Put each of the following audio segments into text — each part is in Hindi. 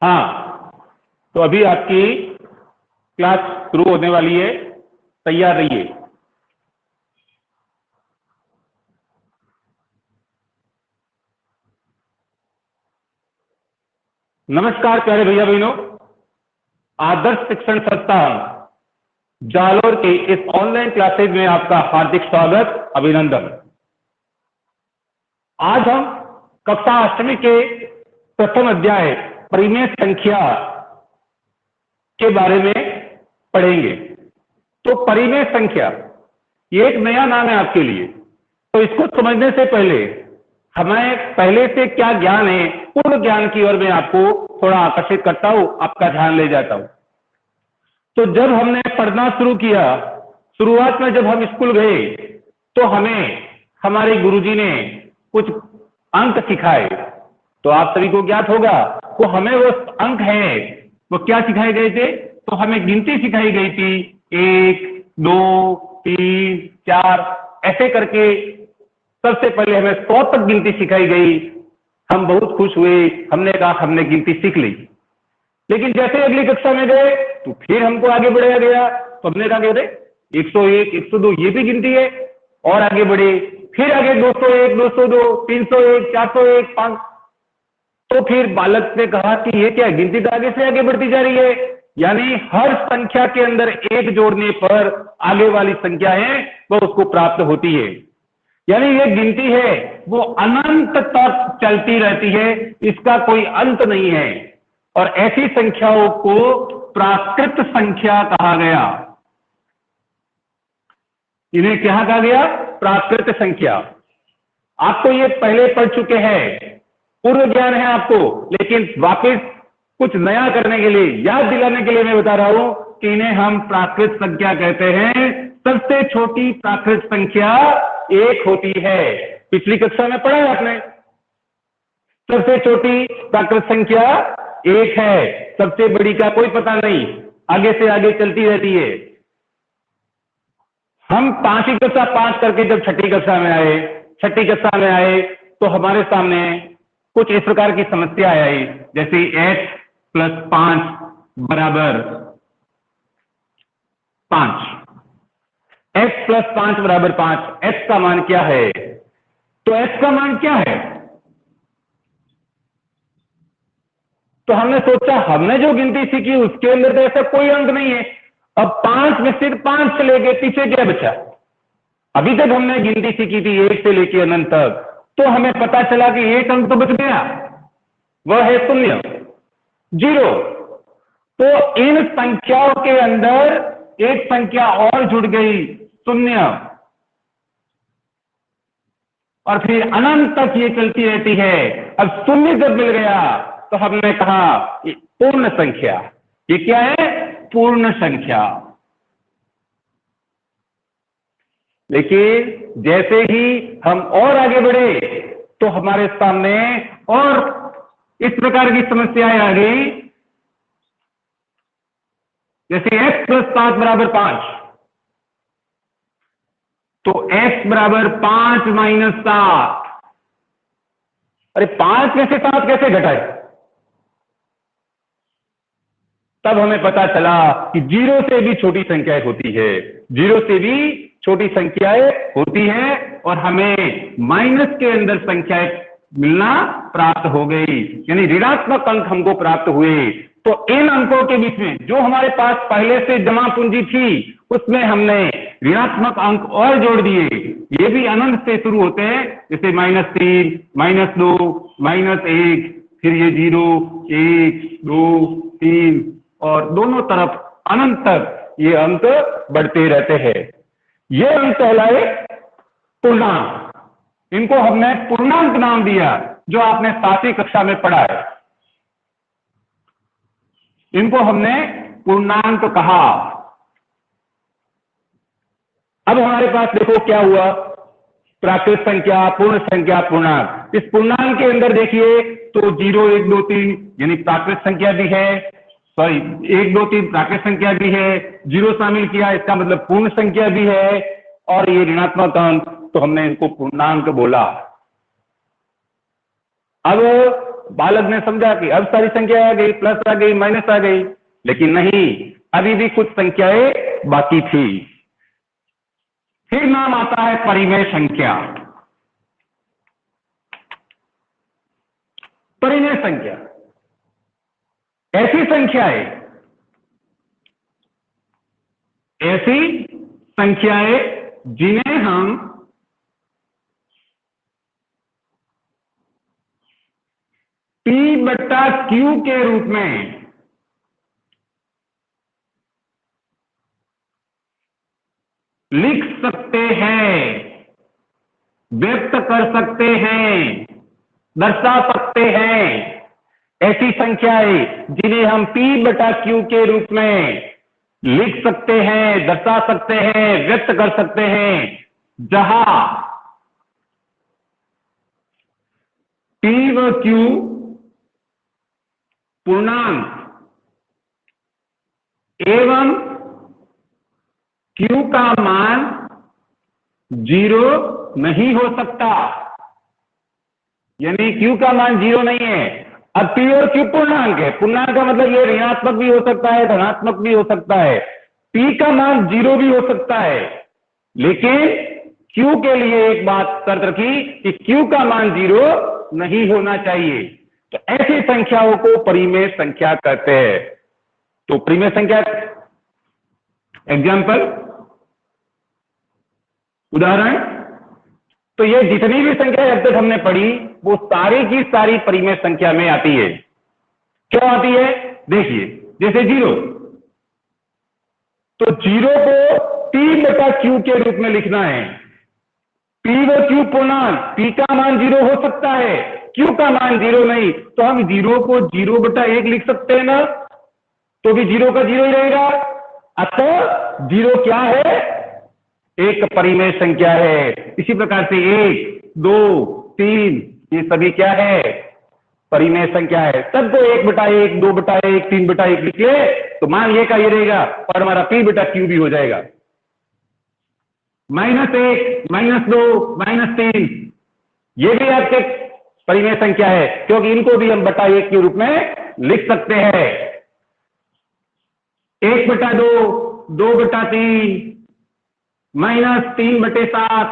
हाँ, तो अभी आपकी क्लास शुरू होने वाली है, तैयार रहिए। नमस्कार प्यारे भैया बहनों, आदर्श शिक्षण संस्थान जालोर के इस ऑनलाइन क्लासेज में आपका हार्दिक स्वागत, अभिनंदन। आज हम कक्षा अष्टमी के प्रथम अध्याय परिमेय संख्या के बारे में पढ़ेंगे। तो परिमेय संख्या ये एक नया नाम है आपके लिए, तो इसको समझने से पहले हमें पहले से क्या ज्ञान है, पूर्ण ज्ञान की ओर मैं आपको थोड़ा आकर्षित करता हूं, आपका ध्यान ले जाता हूं। तो जब हमने पढ़ना शुरू किया, शुरुआत में जब हम स्कूल गए तो हमें हमारे गुरुजी ने कुछ अंक सिखाए। तो आप सभी को ज्ञात होगा वो हमें वो अंक है वो क्या सिखाए गए थे, तो हमें गिनती सिखाई गई थी, 1 2 3 4 ऐसे करके। सबसे पहले हमें 100 तक गिनती सिखाई गई। हम बहुत खुश हुए, हमने कहा हमने गिनती सीख ली। लेकिन जैसे अगली कक्षा में गए तो फिर हमको आगे बढ़ाया गया, तो हमने कहा अरे 101 102 ये भी गिनती है, और आगे बढ़े, फिर आगे 201 202 301 401 5। तो फिर बालक ने कहा कि ये क्या गिनती तो आगे से आगे बढ़ती जा रही है, यानी हर संख्या के अंदर एक जोड़ने पर आगे वाली संख्या है वो उसको प्राप्त होती है। यानी ये गिनती है वो अनंत तक चलती रहती है, इसका कोई अंत नहीं है। और ऐसी संख्याओं को प्राकृत संख्या कहा गया। इन्हें क्या कहा गया? प्राकृत संख्या। आपको ये पहले पढ़ चुके हैं, पूर्व ज्ञान है आपको, लेकिन वापस कुछ नया करने के लिए, याद दिलाने के लिए मैं बता रहा हूं कि इन्हें हम प्राकृत संख्या कहते हैं। सबसे छोटी प्राकृत संख्या 1 होती है। पिछली कक्षा में पढ़ा है आपने, सबसे छोटी प्राकृत संख्या 1 है, सबसे बड़ी का कोई पता नहीं, आगे से आगे चलती रहती है। हम 5वीं कक्षा पास करके जब छठी कक्षा में आए तो हमारे सामने कुछ इस प्रकार की समस्या आई, जैसे x + 5 बराबर 5। x + 5 बराबर 5, x का मान क्या है? तो x का मान क्या है? तो हमने सोचा, हमने जो गिनती सीखी उसके अंदर तो ऐसा कोई अंक नहीं है। अब 5 में सिर्फ 5 से लेके पीछे क्या बचा? अभी तक हमने गिनती सीखी थी 1 से लेके अनंत तक, तो हमें पता चला कि एक अंक तो बच गया, वह है 0 0। तो इन संख्याओं के अंदर एक संख्या और जुड़ गई, 0, और फिर अनंत तक ये चलती रहती है। अब 0 जब मिल गया तो हमने कहा पूर्ण संख्या। ये क्या है? पूर्ण संख्या। लेकिन जैसे ही हम और आगे बढ़े तो हमारे सामने और इस प्रकार की समस्याएं आ गई, जैसे x + 7 बराबर 5। तो x बराबर 5 - 7। अरे 5 में से 7 कैसे घटाए? तब हमें पता चला कि 0 से भी छोटी संख्याएं होती है, 0 से भी छोटी संख्याएं होती हैं, और हमें माइनस के अंदर संख्याएं मिलना प्राप्त हो गई, यानी ऋणात्मक अंक हमको प्राप्त हुए। तो इन अंकों के बीच में जो हमारे पास पहले से जमा पूंजी थी उसमें हमने ऋणात्मक अंक और जोड़ दिए। ये भी अनंत से शुरू होते हैं, जैसे -3 -2 -1, फिर ये 0 1 2 3, और दोनों तरफ अनंत तक ये अंक बढ़ते रहते हैं। ये अंक कहलाए पूर्णांक। इनको हमने पूर्णांक नाम दिया, जो आपने 7वीं कक्षा में पढ़ा है। इनको हमने पूर्णांक कहा। अब हमारे पास देखो क्या हुआ, प्राकृत संख्या, पूर्ण संख्या, पूर्णांक। इस पूर्णांक के अंदर देखिए तो 0 1 2 3 यानी प्राकृत संख्या भी है, 1 2 3 प्राकृत संख्या भी है, 0 शामिल किया इसका मतलब पूर्ण संख्या भी है, और ये ऋणात्मक अंक, तो हमने इनको पूर्णांक बोला। अब बालक ने समझा कि अब सारी संख्या आ गई, प्लस आ गई, माइनस आ गई, लेकिन नहीं, अभी भी कुछ संख्याएं बाकी थी। फिर नाम आता है परिमेय संख्या। परिमेय संख्या ऐसी संख्याएं जिन्हें हम P/Q के रूप में लिख सकते हैं, व्यक्त कर सकते हैं, दर्शा सकते हैं। ऐसी संख्याएं जिन्हें हम P/Q के रूप में लिख सकते हैं, दर्शा सकते हैं, व्यक्त कर सकते हैं, जहां P व Q पूर्णांक एवं Q का मान 0 नहीं हो सकता, यानी Q का मान 0 नहीं है। अब P और Q पूर्णांक है, पूर्णांक का मतलब ये ऋणात्मक भी हो सकता है, धनात्मक भी हो सकता है। P का मान 0 भी हो सकता है, लेकिन Q के लिए एक बात शर्त रखी कि Q का मान 0 नहीं होना चाहिए। तो ऐसी संख्याओं को परिमेय संख्या कहते हैं। तो परिमेय संख्या एग्जाम्पल, उदाहरण, तो ये जितनी भी संख्या अब तक हमने पढ़ी वो सारी की सारी परिमेय संख्या में आती है। क्यों आती है? देखिए, जैसे 0, तो 0 को P/Q के रूप में लिखना है। P व Q पूर्णांक, P का मान 0 हो सकता है, Q का मान 0 नहीं, तो हम 0 को 0/1 लिख सकते हैं ना, तो भी 0 का 0 ही रहेगा। अतः 0 क्या है? एक परिमेय संख्या है। इसी प्रकार से 1, 2, 3 ये सभी क्या है? परिमेय संख्या है। सबको 1/1, 2/1, 3/1 लिख ले तो मान ये का ये रहेगा और हमारा P/Q भी हो जाएगा। -1, -2, -3 ये भी आपके परिमेय संख्या है, क्योंकि इनको भी हम बटा 1 के रूप में लिख सकते हैं। 1/2, 2/3, -3/7,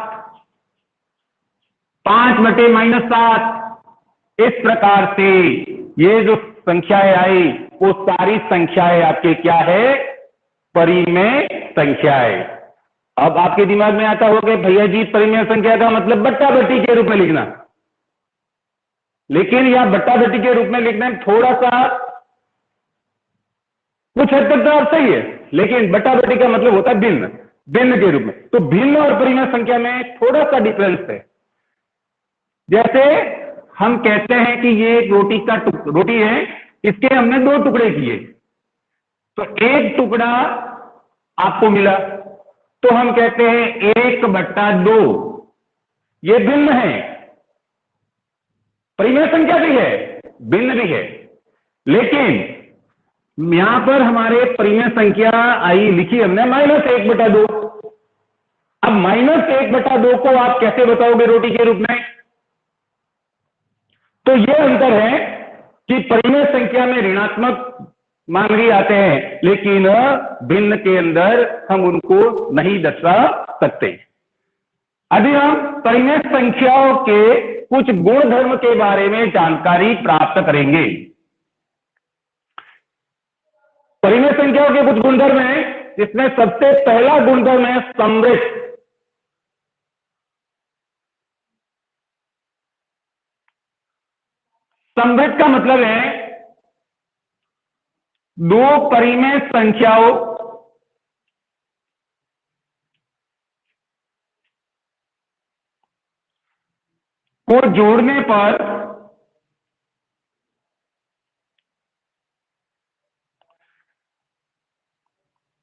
5/-7, इस प्रकार से ये जो संख्याएं आई वो सारी संख्याएं आपके क्या है? परिमेय संख्याएं। अब आपके दिमाग में आता होगा भैया जी परिमेय संख्या का मतलब बट्टा बट्टी के रूप में लिखना, लेकिन यह बट्टा बट्टी के रूप में लिखने में थोड़ा सा कुछ हद तक तो आप सही है, लेकिन बट्टा बट्टी का मतलब होता है भिन्न, भिन्न के रूप में। तो भिन्न और परिमेय संख्या में थोड़ा सा डिफरेंस है। जैसे हम कहते हैं कि ये एक रोटी है, इसके हमने 2 टुकड़े किए, तो एक टुकड़ा आपको मिला, तो हम कहते हैं 1/2। ये भिन्न है, परिमेय संख्या भी है, भिन्न भी है, लेकिन यहां पर हमारे परिमेय संख्या आई लिखी हमने -1/2। अब -1/2 को आप कैसे बताओगे रोटी के रूप में? तो यह अंतर है कि परिमेय संख्या में ऋणात्मक मान भी आते हैं, लेकिन भिन्न के अंदर हम उनको नहीं दर्शा सकते। अभी हम परिमेय संख्याओं के कुछ गुणधर्म के बारे में जानकारी प्राप्त करेंगे। परिमेय संख्याओं के कुछ गुणधर्म हैं, जिसमें सबसे पहला गुणधर्म है समृद्ध। समृद्ध का मतलब है 2 परिमेय संख्याओं को जोड़ने पर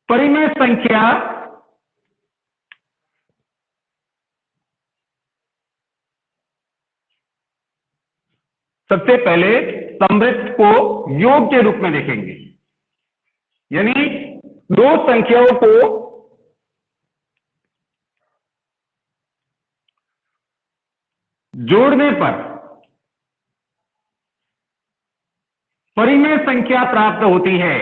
परिमेय संख्या सबसे पहले समृद्ध को योग के रूप में देखेंगे, यानी 2 संख्याओं को जोड़ने पर परिमेय संख्या प्राप्त होती है।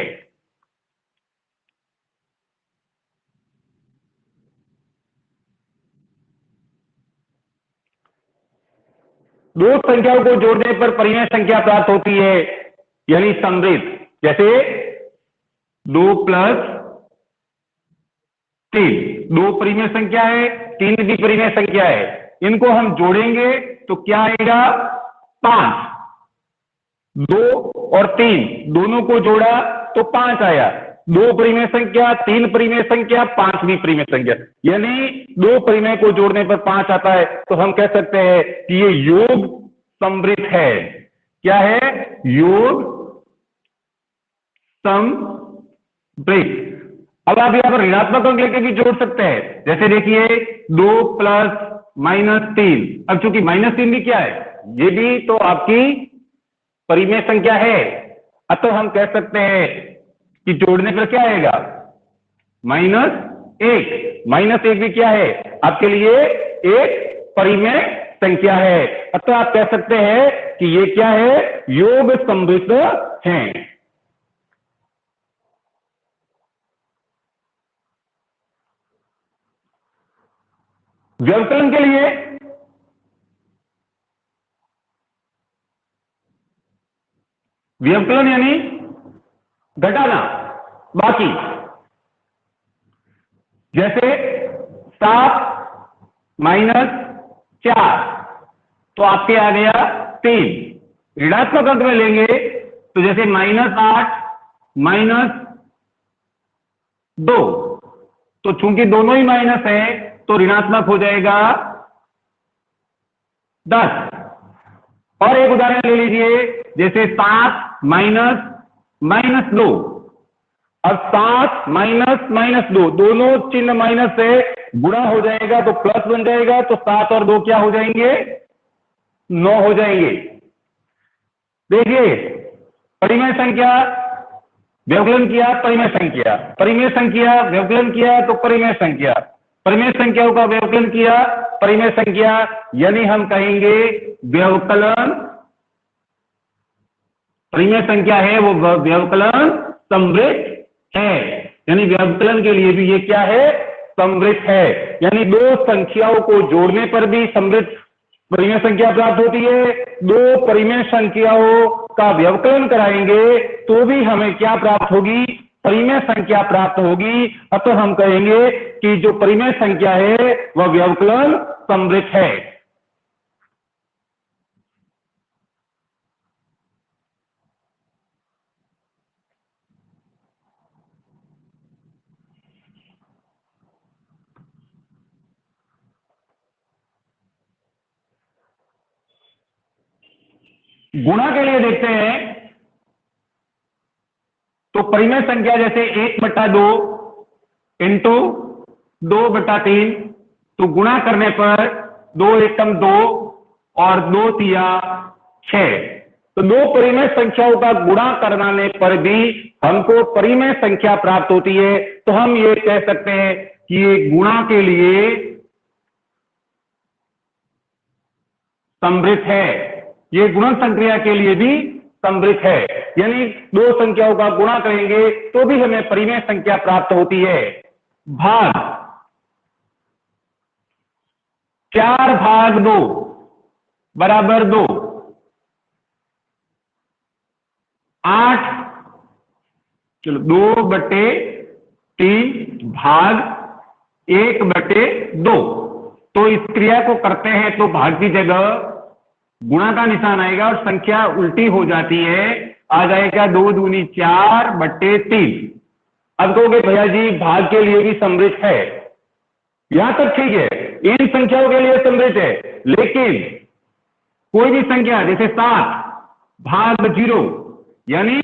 दो संख्याओं को जोड़ने पर परिमेय संख्या प्राप्त होती है, यानी समृद्ध। जैसे 2+3, 2 परिमेय संख्या है, 3 भी परिमेय संख्या है। इनको हम जोड़ेंगे तो क्या आएगा? 5। 2 और 3 दोनों को जोड़ा तो 5 आया। 2 परिमेय संख्या, 3 परिमेय संख्या, 5 भी परिमेय संख्या, यानी 2 परिमेय को जोड़ने पर 5 आता है। तो हम कह सकते हैं कि ये योग समृद्ध है। क्या है? योग समृद्ध। अब आप यहां पर ऋणात्मक अंक लेके भी जोड़ सकते हैं। जैसे देखिए 2 + -3। अब चूंकि -3 भी क्या है? ये भी तो आपकी परिमेय संख्या है। अतः हम कह सकते हैं कि जोड़ने पर क्या आएगा? -1। -1 भी क्या है? आपके लिए एक परिमेय संख्या है। अतः आप कह सकते हैं कि ये क्या है? योग समृद्ध है। व्यवकलन के लिए व्यवकलन यानी घटाना बाकी। जैसे 7 - 4 तो आपके आ गया 3। ऋणात्मक अंक में लेंगे तो जैसे -8 - 2, तो चूंकि दोनों ही माइनस है तो ऋणात्मक हो जाएगा 10। और एक उदाहरण ले लीजिए, जैसे 7 - -2। अब 7 - -2 दोनों चिन्ह माइनस से गुणा हो जाएगा तो प्लस बन जाएगा। तो 7 और 2 क्या हो जाएंगे? 9 हो जाएंगे। देखिए, परिमेय संख्या व्यवकलन किया, परिमेय संख्या, परिमेय संख्या व्यवकलन किया तो परिमेय संख्या, परिमेय संख्याओं का व्यवकलन किया, परिमेय संख्या, यानी हम कहेंगे व्यवकलन परिमेय संख्या है वो व्यवकलन समृद्ध है। यानी व्यवकलन के लिए भी ये क्या है? समृद्ध है। यानी दो संख्याओं को जोड़ने पर भी समृद्ध परिमेय संख्या प्राप्त होती है। दो परिमेय संख्याओं का व्यवकलन कराएंगे तो भी हमें क्या प्राप्त होगी? परिमेय संख्या प्राप्त होगी। अतः हम कहेंगे कि जो परिमेय संख्या है वह व्यवकलन समृद्ध है। गुणा के लिए देखते हैं तो परिमेय संख्या जैसे 1/2 इंटू 2/3, तो गुणा करने पर 2 एकम 2 और 2 तिया 6। तो दो परिमेय संख्याओं का गुणा करने पर भी हमको परिमेय संख्या प्राप्त होती है। तो हम ये कह सकते हैं कि ये गुणा के लिए समृद्ध है। ये गुणन संक्रिया के लिए भी समृद्ध है। यानी दो संख्याओं का गुणा करेंगे तो भी हमें परिमेय संख्या प्राप्त होती है। भाग 4/2 बराबर 2, 8, चलो 2/3 भाग 1/2। तो इस क्रिया को करते हैं तो भाग की जगह गुणा का निशान आएगा और संख्या उल्टी हो जाती है। आ जाएगा 2 दूनी 4/3। अब कहोगे भैया जी भाग के लिए भी समृद्ध है। यहां तक ठीक है, इन संख्याओं के लिए समृद्ध है। लेकिन कोई भी संख्या जैसे 7/0 यानी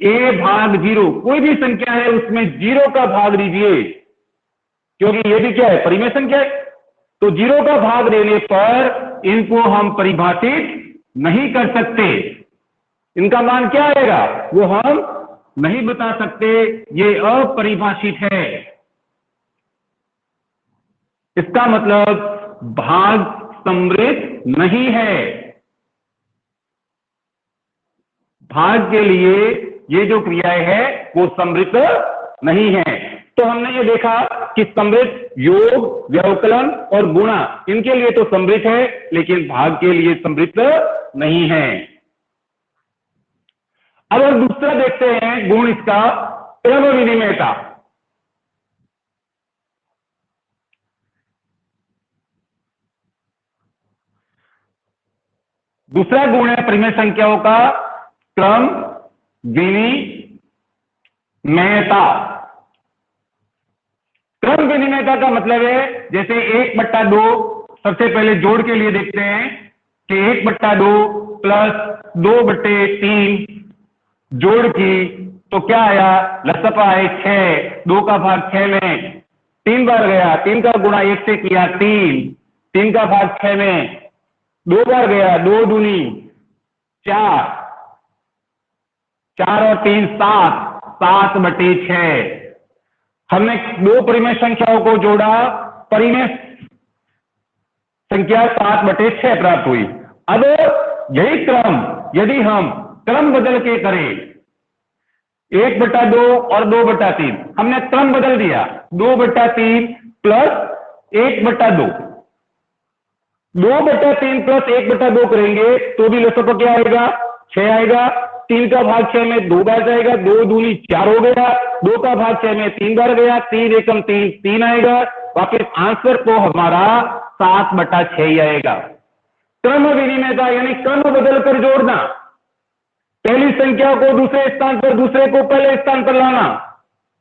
a/0, कोई भी संख्या है उसमें 0 का भाग दीजिए, क्योंकि ये भी क्या है? परिमेय संख्या है। तो 0 का भाग देने पर इनको हम परिभाषित नहीं कर सकते। इनका मान क्या आएगा वो हम नहीं बता सकते। ये अपरिभाषित है। इसका मतलब भाग समृद्ध नहीं है। भाग के लिए ये जो क्रियाएं है वो समृद्ध नहीं है। तो हमने ये देखा कि समृद्ध योग, व्यवकलन और गुणा इनके लिए तो समृद्ध है, लेकिन भाग के लिए समृद्ध नहीं है। अब हम दूसरा देखते हैं गुण इसका, क्रम विनिमयता। दूसरा गुण है परिमेय संख्याओं का क्रम विनिमयता। क्रम विनिमयता का मतलब है, जैसे 1/2 सबसे पहले जोड़ के लिए देखते हैं कि 1/2 प्लस 2/3 जोड़ की तो क्या आया, लसपा है 6, 2 का भाग 6 में 3 बार गया, 3 का गुणा 1 से किया 3 का भाग 6 में 2 बार गया, 2 दूनी 4, 4 और 3 7, 7/6। हमने दो परिमेय संख्याओं को जोड़ा, परिमेय संख्या 7/6 प्राप्त हुई। अब यही क्रम यदि हम क्रम बदल के करें, 1/2 और 2/3, हमने क्रम बदल दिया, 2/3 प्लस 1/2, 2/3 प्लस 1/2 करेंगे तो भी लसपा क्या आएगा, 6 आएगा। 3 का भाग 6 में 2 बार जाएगा, 2 दूनी 4 हो गया, 2 का भाग 6 में 3 बार गया, 3 एकम 3, 3 आएगा। वापिस आंसर तो हमारा 7/6 ही आएगा। क्रम विनिमयता यानी क्रम बदल कर जोड़ना, पहली संख्या को दूसरे स्थान पर, दूसरे को पहले स्थान पर लाना।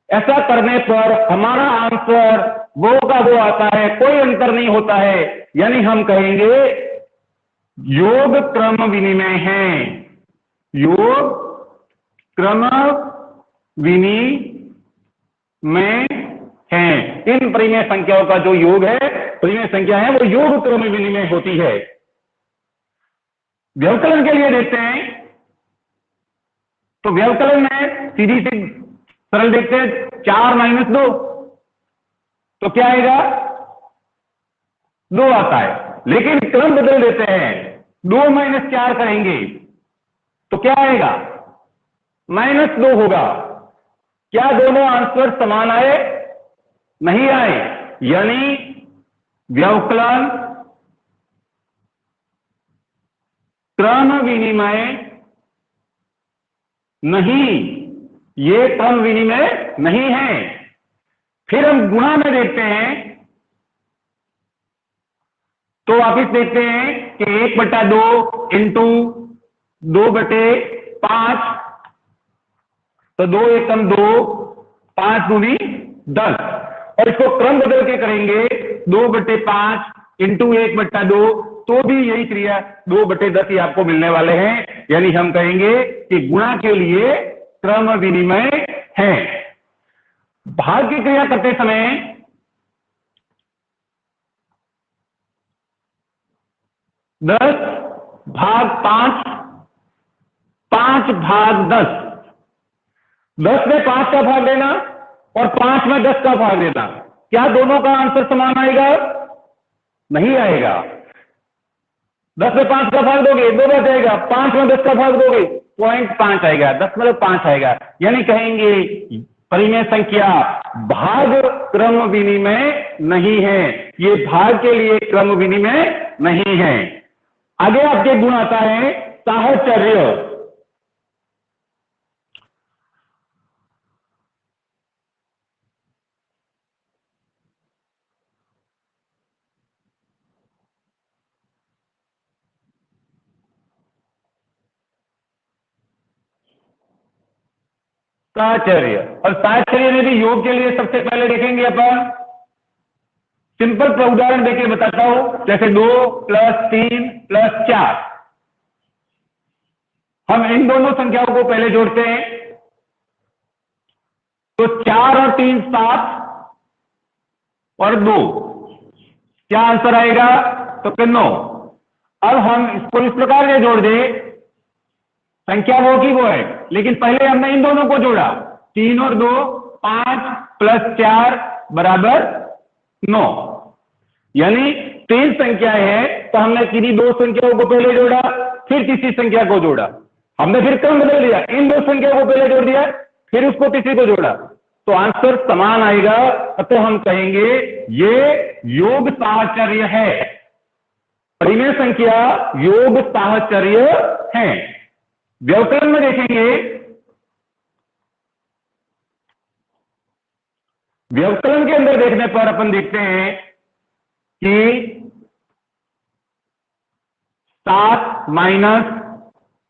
ऐसा करने पर हमारा आंसर वो का वो आता है, कोई अंतर नहीं होता है। यानी हम कहेंगे योग क्रम विनिमय है, योग क्रम विनिमय है। इन परिमेय संख्याओं का जो योग है, परिमेय संख्या है, वो योग क्रम विनिमय होती है। व्यवकलन के लिए देखते हैं, तो व्यवकलन में सीधी सी सरल देखते हैं, 4 - 2 तो क्या आएगा, 2 आता है। लेकिन क्रम बदल देते हैं, 2 - 4 करेंगे तो क्या आएगा, -2 होगा। क्या दोनों आंसर समान आए, नहीं आए। यानी व्यवकलन क्रम विनिमय नहीं, ये क्रम विनिमय नहीं है। फिर हम गुणा में देखते हैं, तो वापिस देखते हैं कि 1/2 इंटू 2/5, तो 2 एकम 2, 5 दूनी 10। और इसको क्रम बदल के करेंगे, 2/5 इंटू 1/2, तो भी यही क्रिया 2/10 ही आपको मिलने वाले हैं। यानी हम कहेंगे कि गुणा के लिए क्रम विनिमय है। भाग की क्रिया करते समय 10/5, 5/10, 10 में 5 का भाग देना और 5 में 10 का भाग देना, क्या दोनों का आंसर समान आएगा, नहीं आएगा। 10 में 5 का भाग दोगे 2 बच जाएगा, 5 में 10 का भाग दोगे 0.5 आएगा, 10/5 आएगा। यानी कहेंगे परिमेय संख्या भाग क्रम विनिमय नहीं है, ये भाग के लिए क्रम विनिमय नहीं है। आगे आपके गुण आता है साहचर्य। साहचर्य, और साहचर्य में भी योग के लिए सबसे पहले देखेंगे अपन, सिंपल सा उदाहरण देके बताता हूं। जैसे 2 + 3 + 4, हम इन दोनों संख्याओं को पहले जोड़ते हैं, तो 4 और 3 7 और 2, क्या आंसर आएगा, तो 9। अब हम इसको इस प्रकार से जोड़ दें, संख्या वो की वो है, लेकिन पहले हमने इन दोनों को जोड़ा, 3 और 2 5 + 4 = 9। यानी 3 संख्याएं हैं, तो हमने किन्हीं 2 संख्याओं को पहले जोड़ा, फिर तीसरी संख्या को जोड़ा, हमने फिर क्रम बदल दिया, इन दो संख्याओं को पहले जोड़ दिया, फिर उसको तीसरी को जोड़ा, तो आंसर समान आएगा। अतः हम कहेंगे ये योग साहचर्य है, परिमेय संख्या योग साहचर्य है। व्यवकलन में देखेंगे, व्यवकलन के अंदर देखने पर अपन देखते हैं कि 7 माइनस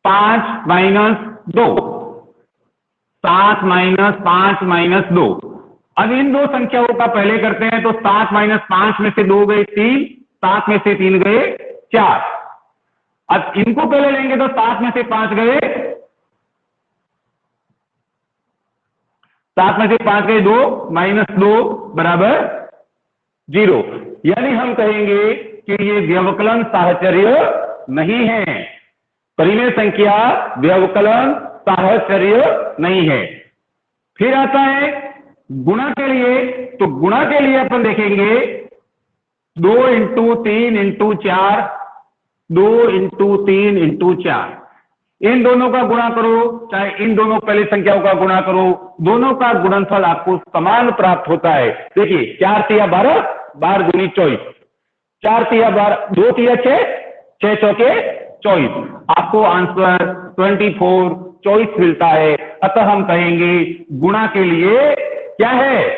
5 माइनस 2, 7 माइनस 5 माइनस 2। अब इन दो संख्याओं का पहले करते हैं, तो 7 माइनस 5 में से 2 गए 3, 7 में से 3 गए 4। अब इनको पहले लेंगे तो 7 में से 5 गए, 7 में से 5 गए 2, माइनस 2 बराबर 0। यानी हम कहेंगे कि ये व्यवकलन साहचर्य नहीं है, परिमेय संख्या व्यवकलन साहचर्य नहीं है। फिर आता है गुणा के लिए, तो गुणा के लिए अपन देखेंगे 2 इंटू 3 इंटू 4, 2 इंटू 3 इंटू 4, इन दोनों का गुणा करो, चाहे इन दोनों पहली संख्याओं का गुणा करो, दोनों का गुणनफल आपको समान प्राप्त होता है। देखिए 4 तिया 12, 12 दूनी 24, 4 तिया 12, 2 तिया 6, 6 चौके 24, आपको आंसर 24 24 मिलता है। अतः हम कहेंगे गुणा के लिए क्या है,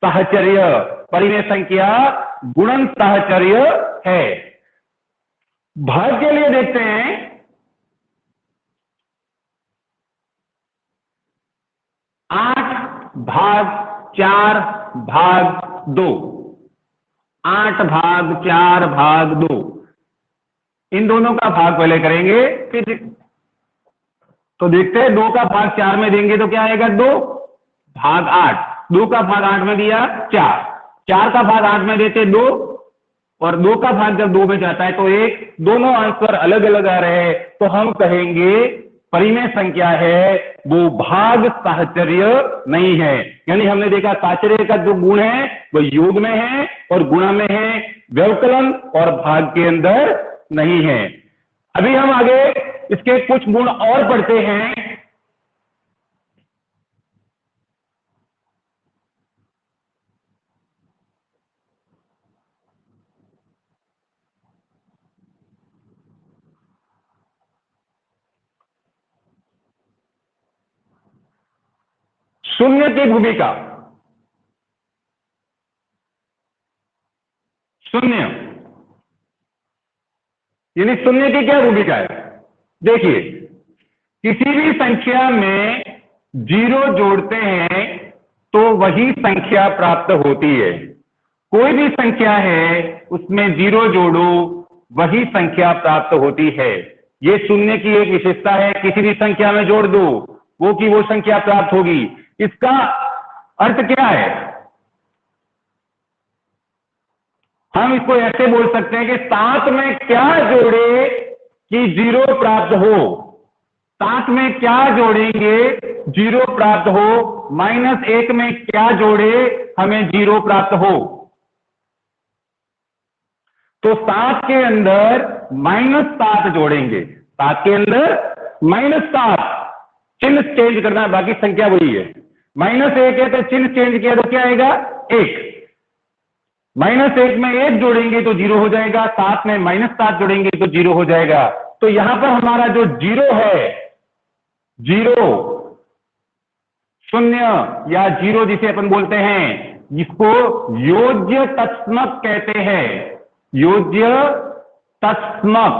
साहचर्य, परिमेय संख्या गुणन साहचर्य है। भाग के लिए देखते हैं, 8 भाग 4 भाग 2, 8 भाग 4 भाग 2, इन दोनों का भाग पहले करेंगे, फिर तो देखते हैं 2 का भाग 4 में देंगे तो क्या आएगा, 2 भाग 8, 2 का भाग 8 में दिया 4, 4 का भाग 8 में देते 2, और 2 का भाग जब 2 में जाता है तो 1, दोनों आंसर अलग अलग आ रहे हैं, तो हम कहेंगे परिमेय संख्या है वो भाग साहचर्य नहीं है। यानी हमने देखा साहचर्य का जो गुण है वो योग में है और गुणा में है, व्यवकलन और भाग के अंदर नहीं है। अभी हम आगे इसके कुछ गुण और पढ़ते हैं। शून्य की भूमिका, शून्य यानी शून्य की क्या भूमिका है, देखिए किसी भी संख्या में 0 जोड़ते हैं तो वही संख्या प्राप्त होती है। कोई भी संख्या है उसमें 0 जोड़ो वही संख्या प्राप्त होती है। यह शून्य की एक विशेषता है, किसी भी संख्या में जोड़ दो वो की वो संख्या प्राप्त होगी। इसका अर्थ क्या है, हम इसको ऐसे बोल सकते हैं कि 7 में क्या जोड़े कि 0 प्राप्त हो, 7 में क्या जोड़ेंगे 0 प्राप्त हो, -1 में क्या जोड़े हमें 0 प्राप्त हो। तो 7 के अंदर -7 जोड़ेंगे, 7 के अंदर -7, चिन्ह चेंज करना है, बाकी संख्या वही है। -1 है तो चिन्ह चेंज किया तो क्या आएगा 1, -1 में 1 जोड़ेंगे तो 0 हो जाएगा, 7 में -7 जोड़ेंगे तो 0 हो जाएगा। तो यहां पर हमारा जो 0 है, 0 शून्य या 0 जिसे अपन बोलते हैं, इसको योज्य तत्समक कहते हैं। योज्य तत्समक,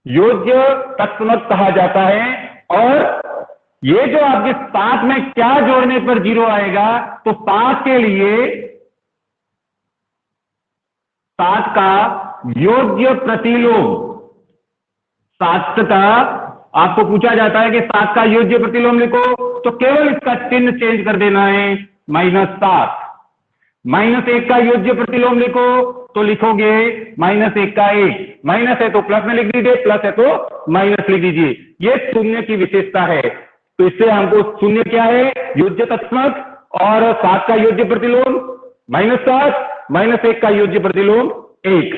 योज्य तत्समक कहा जाता है। और ये जो आपके 7 में क्या जोड़ने पर 0 आएगा, तो 7 के लिए 7 का योज्य प्रतिलोम, 7 का आपको पूछा जाता है कि 7 का योज्य प्रतिलोम लिखो, तो केवल इसका चिन्ह चेंज कर देना है -7। -1 का योज्य प्रतिलोम लिखो तो लिखोगे -1 का 1, माइनस है तो प्लस में लिख दीजिए, प्लस है तो माइनस लिख दीजिए। ये शून्य की विशेषता है। तो इससे हमको शून्य क्या है, योज्य तत्समक, और 7 का योज्य प्रतिलोम -7, -1 का योज्य प्रतिलोम 1।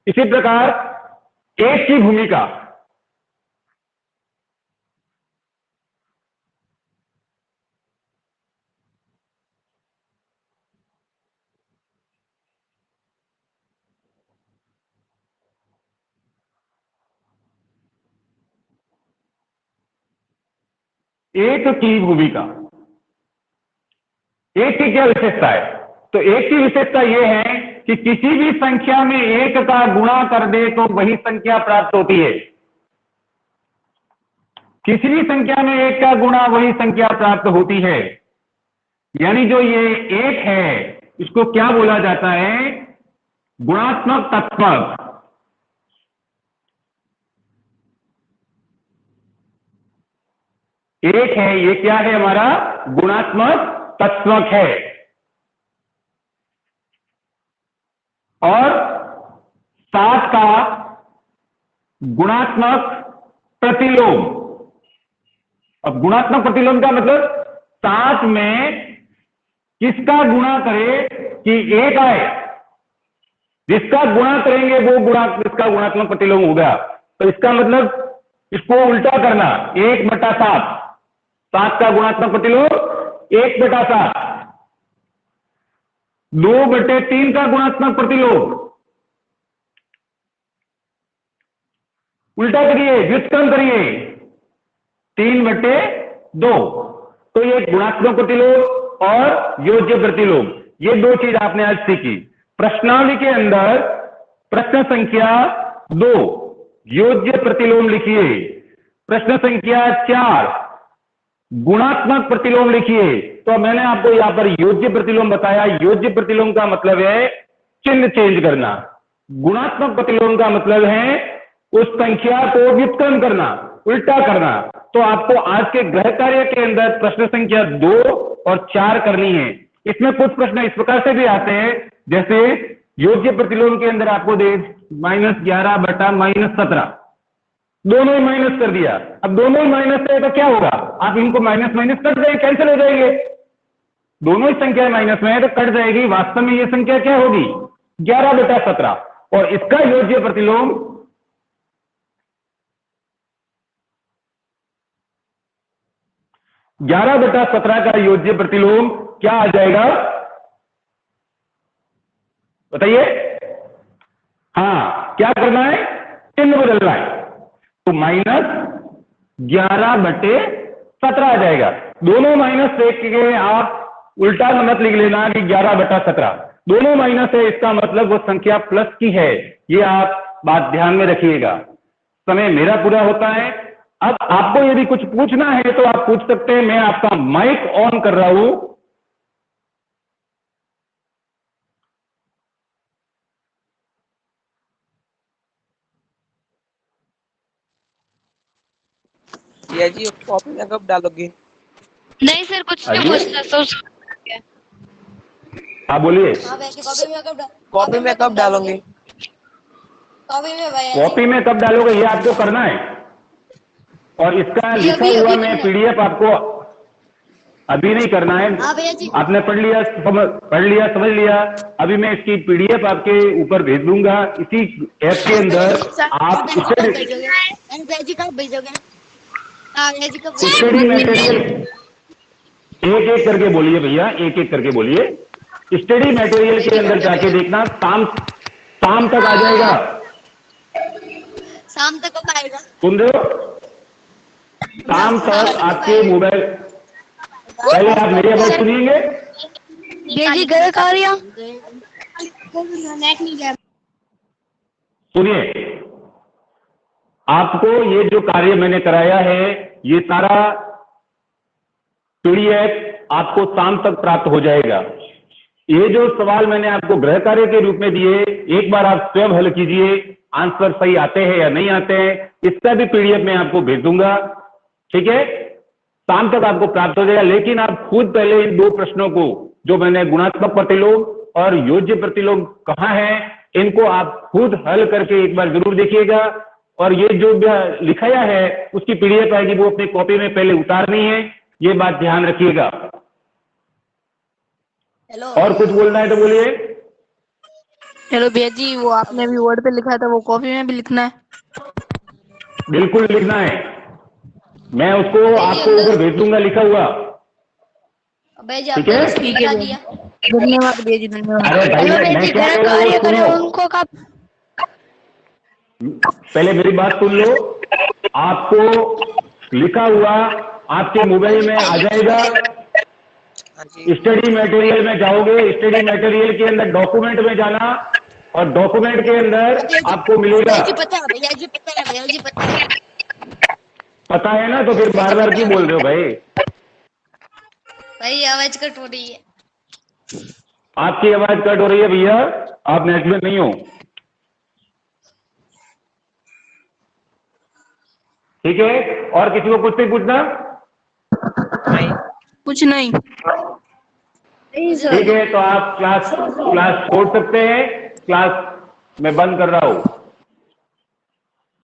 इसी प्रकार 1 की भूमिका, एक की भूमिका। एक की क्या विशेषता है? तो एक की विशेषता यह है कि किसी भी संख्या में एक का गुणा कर दे तो वही संख्या प्राप्त होती है। किसी भी संख्या में एक का गुणा वही संख्या प्राप्त होती है। यानी जो ये एक है इसको क्या बोला जाता है? गुणात्मक तत्वक। एक है, ये क्या है? हमारा गुणात्मक तत्वक है। और 7 का गुणात्मक प्रतिलोम। अब गुणात्मक प्रतिलोम का मतलब 7 में किसका गुणा करे कि 1 आए? जिसका गुणा करेंगे वो इसका गुणात्मक प्रतिलोम होगा। तो इसका मतलब इसको उल्टा करना, 1/7। 7 का गुणात्मक प्रतिलोम 1/7। 2/3 का गुणात्मक प्रतिलोम उल्टा करिए, व्युत्क्रम करिए, 3/2। तो ये गुणात्मक प्रतिलोम और योज्य प्रतिलोम, ये दो चीज आपने आज सीखी। प्रश्नावली के अंदर प्रश्न संख्या 2 योज्य प्रतिलोम लिखिए, प्रश्न संख्या 4 गुणात्मक प्रतिलोम लिखिए। तो मैंने आपको यहां पर योज्य प्रतिलोम बताया। योज्य प्रतिलोम का मतलब है चिन्ह चेंज करना। गुणात्मक प्रतिलोम का मतलब है उस संख्या को व्युत्क्रम करना, उल्टा करना। तो आपको आज के गृह कार्य के अंदर प्रश्न संख्या 2 और 4 करनी है। इसमें कुछ प्रश्न इस प्रकार से भी आते हैं, जैसे योज्य प्रतिलोम के अंदर आपको दे -11 बटा -17, दोनों ही माइनस कर दिया। अब दोनों ही माइनस है तो क्या होगा? आप इनको माइनस माइनस कट जाएंगे, कैंसिल हो जाएंगे। दोनों ही संख्या माइनस में है तो कट जाएगी। वास्तव में ये संख्या क्या होगी? 11/17। और इसका योज्य प्रतिलोम 11/17 का योज्य प्रतिलोम क्या आ जाएगा? बताइए। हाँ, क्या करना है? चिन्ह बदलना है। तो -11/17 आ जाएगा। दोनों माइनस देख के आप उल्टा मत लिख लेना कि 11/17, दोनों माइनस है, इसका मतलब वो संख्या प्लस की है। ये आप बात ध्यान में रखिएगा। समय मेरा पूरा होता है। अब आपको यदि कुछ पूछना है तो आप पूछ सकते हैं। मैं आपका माइक ऑन कर रहा हूं। भैया जी कॉपी में कब डालोगे? नहीं सर, कुछ नहीं पूछना सोच। हाँ बोलिए। कॉपी में कब डालोगे? कॉपी में कब डालोगे ये आपको करना है। और इसका लिखा हुआ मैं पीडीएफ आपको अभी नहीं करना है। आपने पढ़ लिया, समझ लिया। अभी मैं इसकी पीडीएफ आपके ऊपर भेज दूंगा। इसी ऐप के अंदर आप स्टडी मटेरियल एक एक करके बोलिए भैया, एक एक करके बोलिए। स्टडी मटेरियल के अंदर जाके देखना, शाम तक आ जाएगा। शाम तक कब आएगा? सुन रहे हो? शाम तक आपके मोबाइल, पहले आप मेरी आवाज सुनिएंगे। सुनिए, आपको ये जो कार्य मैंने कराया है ये सारा पीडीएफ आपको शाम तक प्राप्त हो जाएगा। ये जो सवाल मैंने आपको गृह कार्य के रूप में दिए, एक बार आप स्वयं हल कीजिए। आंसर सही आते हैं या नहीं आते हैं, इसका भी पीडीएफ मैं आपको भेज दूंगा। ठीक है, शाम तक आपको प्राप्त हो जाएगा। लेकिन आप खुद पहले इन दो प्रश्नों को, जो मैंने गुणात्मक प्रतिलोम और योज्य प्रतिलोम कहा है, इनको आप खुद हल करके एक बार जरूर देखिएगा। और ये जो लिखाया है उसकी पीडीएफ आएगी, वो अपनी कॉपी में पहले उतारनी है। ये बात ध्यान रखिएगा। और कुछ बोलना है तो बोलिए। हेलो भैया जी, वो आपने अभी वर्ड पे लिखा था वो कॉपी में भी लिखना है? बिल्कुल लिखना है। मैं उसको आपको ऊपर भेज दूंगा लिखा हुआ। ठीक है, धन्यवाद भैया जी, धन्यवाद। अरे भाई मैं क्या कह रहा हूँ वो सुनो। उनको कब? पहले मेरी बात सुन लो। आपको लिखा हुआ आपके मोबाइल में आ जाएगा। हाँ जी। स्टडी मटेरियल में जाओगे, स्टडी मटेरियल के अंदर डॉक्यूमेंट में जाना और डॉक्यूमेंट के अंदर आपको मिलेगा। भैया जी पता है, भैया जी पता है, भैया जी पता है। पता है ना, तो फिर बार बार क्यों बोल रहे हो भाई? भाई आवाज कट हो रही है। आपकी आवाज कट हो रही है भैया, आप नेट में नहीं हो। ठीक है, और किसी को कुछ नहीं पूछना? नहीं। कुछ नहीं। ठीक है, तो आप क्लास छोड़ सकते हैं, क्लास मैं बंद कर रहा हूं।